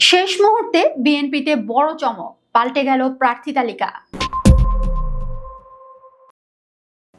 শেষ মুহূর্তে বিএনপিতে বড় চমক, পাল্টে গেল প্রার্থী তালিকা।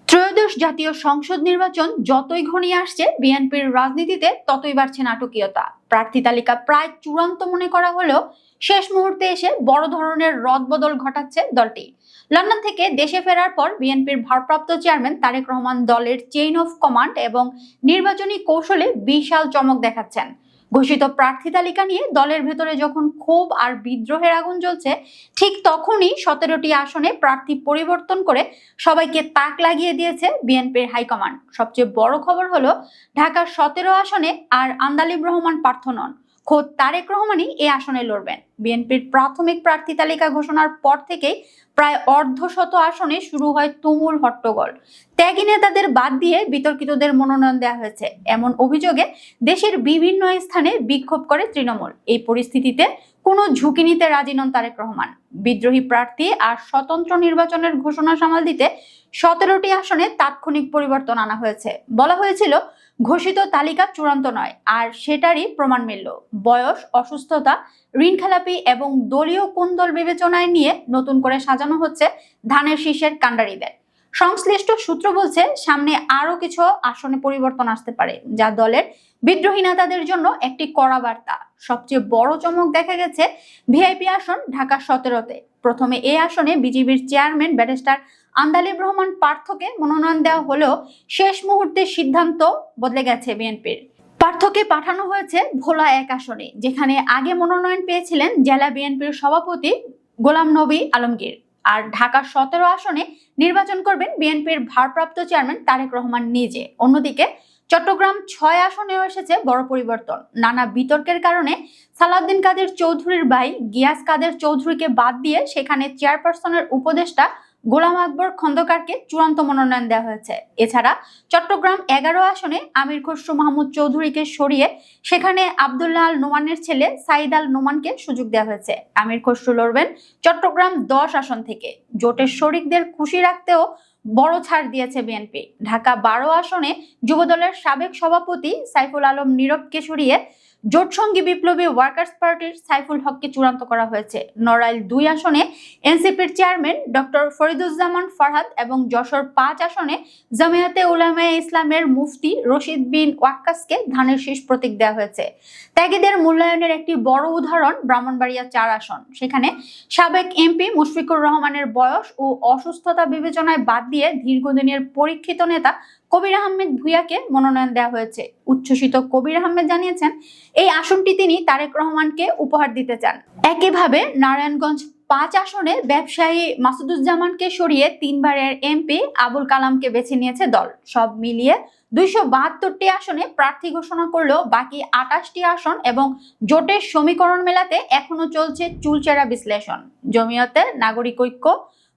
ত্রয়োদশ জাতীয় সংসদ নির্বাচন যতই ঘনিয়ে আসছে, বিএনপির রাজনীতিতে ততই বাড়ছে নাটকীয়তা। প্রার্থী তালিকা প্রায় চূড়ান্ত মনে করা হলেও শেষ মুহূর্তে এসে বড় ধরনের রদবদল ঘটাচ্ছে দলটি। লন্ডন থেকে দেশে ফেরার পর বিএনপির ভারপ্রাপ্ত চেয়ারম্যান তারেক রহমান দলের চেইন অফ কমান্ড এবং নির্বাচনী কৌশলে বিশাল চমক দেখাচ্ছেন। ঘোষিত প্রার্থী তালিকা নিয়ে দলের ভেতরে যখন ক্ষোভ আর বিদ্রোহের আগুন জ্বলছে, ঠিক তখনই 17টি আসনে প্রার্থী পরিবর্তন করে সবাইকে তাক লাগিয়ে দিয়েছে বিএনপির হাইকমান্ড। সবচেয়ে বড় খবর হলো, ঢাকার 17 আসনে আর আন্দালিব রহমান প্রার্থী নন, খোদ তারেক রহমানই এই আসনে লড়বেন। বিএনপির প্রাথমিক প্রার্থী তালিকা ঘোষণার পর থেকেই প্রায় অর্ধশত আসনে শুরু হয় তুমুল হট্টগোল। ত্যাগী নেতাদের বাদ দিয়ে বিতর্কিতদের মনোনয়ন দেওয়া হয়েছে, এমন অভিযোগে দেশের বিভিন্ন স্থানে বিক্ষোভ করে তৃণমূল। এই পরিস্থিতিতে কোনো ঝুঁকি নিতে রাজি নন তারেক রহমান। বিদ্রোহী প্রার্থী আর স্বতন্ত্র নির্বাচনের ঘোষণা সামাল দিতে 17টি আসনে তাৎক্ষণিক পরিবর্তন আনা হয়েছে। বলা হয়েছিল ঘোষিত তালিকা চূড়ান্ত নয়, আর সেটারই প্রমাণ মিলল। বয়স, অসুস্থতা, ঋণখেলাপি এবং দলীয় কোন্দল বিবেচনায় নিয়ে নতুন করে সাজানো হচ্ছে ধানের শীষের কাণ্ডারীদের। সংশ্লিষ্ট সূত্র বলছে, সামনে আরো কিছু আসনে পরিবর্তন আসতে পারে, যা দলের বিদ্রোহী নেতাদের জন্য একটি কড়া বার্তা। সবচেয়ে বড় চমক দেখা গেছে ভিআইপি আসন ঢাকা 17তে। প্রথমে এই আসনে বিজিবির চেয়ারম্যান ব্যারিস্টার আন্দালিব রহমান পার্থকে মনোনয়ন দেওয়া হলেও শেষ মুহূর্তে সিদ্ধান্ত বদলে গেছে বিএনপির। পার্থকে পাঠানো হয়েছে ভোলা 1 আসনে, যেখানে আগে মনোনয়ন পেয়েছিলেন জেলা বিএনপির সভাপতি গোলাম নবী আলমগীর। আর ঢাকা 17 আসনে নির্বাচন করবেন বিএনপির ভারপ্রাপ্ত চেয়ারম্যান তারেক রহমান নিজে। অন্যদিকে চট্টগ্রাম 6 আসনেও এসেছে বড় পরিবর্তন। নানা বিতর্কের কারণে সালাউদ্দিন কাদের চৌধুরীর ভাই গিয়াস কাদের চৌধুরীকে বাদ দিয়ে সেখানে চেয়ারপারসনের উপদেষ্টা গোলাম আকবর খন্দকারকে চূড়ান্ত মনোনয়ন দেওয়া হয়েছে। এছাড়া চট্টগ্রাম 11 আসনে আমির খসরু মাহমুদ চৌধুরীকে সরিয়ে সেখানে আব্দুল্লাহ আল নোমানের ছেলে সাইদ আল নোমানকে সুযোগ দেওয়া হয়েছে। আমির খসরু লড়বেন চট্টগ্রাম 10 আসন থেকে। জোটের শরিকদের খুশি রাখতেও বড় ছাড় দিয়েছে বিএনপি। ঢাকা 12 আসনে যুবদলের সাবেক সভাপতি সাইফুল আলম নীরবকে সরিয়ে জোটসঙ্গী বিপ্লবী ওয়ার্কার্স পার্টির সাইফুল হককে চূড়ান্ত করা হয়েছে। নড়াইল 2 আসনে এনসিপির চেয়ারম্যান ডক্টর ফরিদুজ্জামান ফরহাদ এবং যশোর 5 আসনে জামিয়াতে উলামায়ে ইসলামের মুফতি রশিদ বিন ওয়াক্কাসকে ধানের শীষ প্রতীক দেওয়া হয়েছে। ত্যাগীদের মূল্যায়নের একটি বড় উদাহরণ ব্রাহ্মণবাড়িয়া 4 আসন। সেখানে সাবেক এমপি মুশফিকুর রহমানের বয়স ও অসুস্থতা বিবেচনায় বাদ দিয়ে দীর্ঘদিনের পরীক্ষিত নেতা কবির আহমেদ ভূঁইয়াকে মনোনয়ন দেওয়া হয়েছে। উচ্ছ্বসিত কবির আহমেদ জানিয়েছেন, এই আসনটি তিনি তারেক রহমানকে উপহার দিতে চান। একইভাবে নারায়ণগঞ্জ 5 আসনে ব্যবসায়ী মাসুদুজ্জামানকে সরিয়ে 3 বারের এমপি আবুল কালামকে বেছে নিয়েছে দল। সব মিলিয়ে 272টি আসনে প্রার্থী ঘোষণা করলেও বাকি 28টি আসন এবং জোটের সমীকরণ মেলাতে এখনো চলছে চুলচেরা বিশ্লেষণ। জমিয়তে, নাগরিক ঐক্য,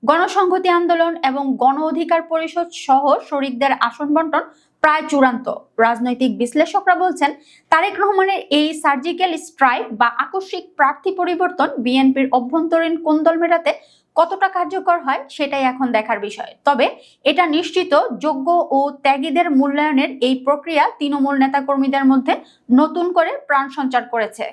গণসংহতি আন্দোলন এবং গণ অধিকার পরিষদ সহ শরিকদের আসন বন্টন প্রায় চূড়ান্ত। রাজনৈতিক বিশ্লেষকরা বলছেন, তারেক রহমানের এই সার্জিক্যাল স্ট্রাইক বা আকস্মিক প্রার্থী পরিবর্তন বিএনপির অভ্যন্তরীণ কোন্দল মেটাতে কতটা কার্যকর হয় সেটাই এখন দেখার বিষয়। তবে এটা নিশ্চিত, যোগ্য ও ত্যাগীদের মূল্যায়নের এই প্রক্রিয়া তৃণমূল নেতাকর্মীদের মধ্যে নতুন করে প্রাণ সঞ্চার করেছে।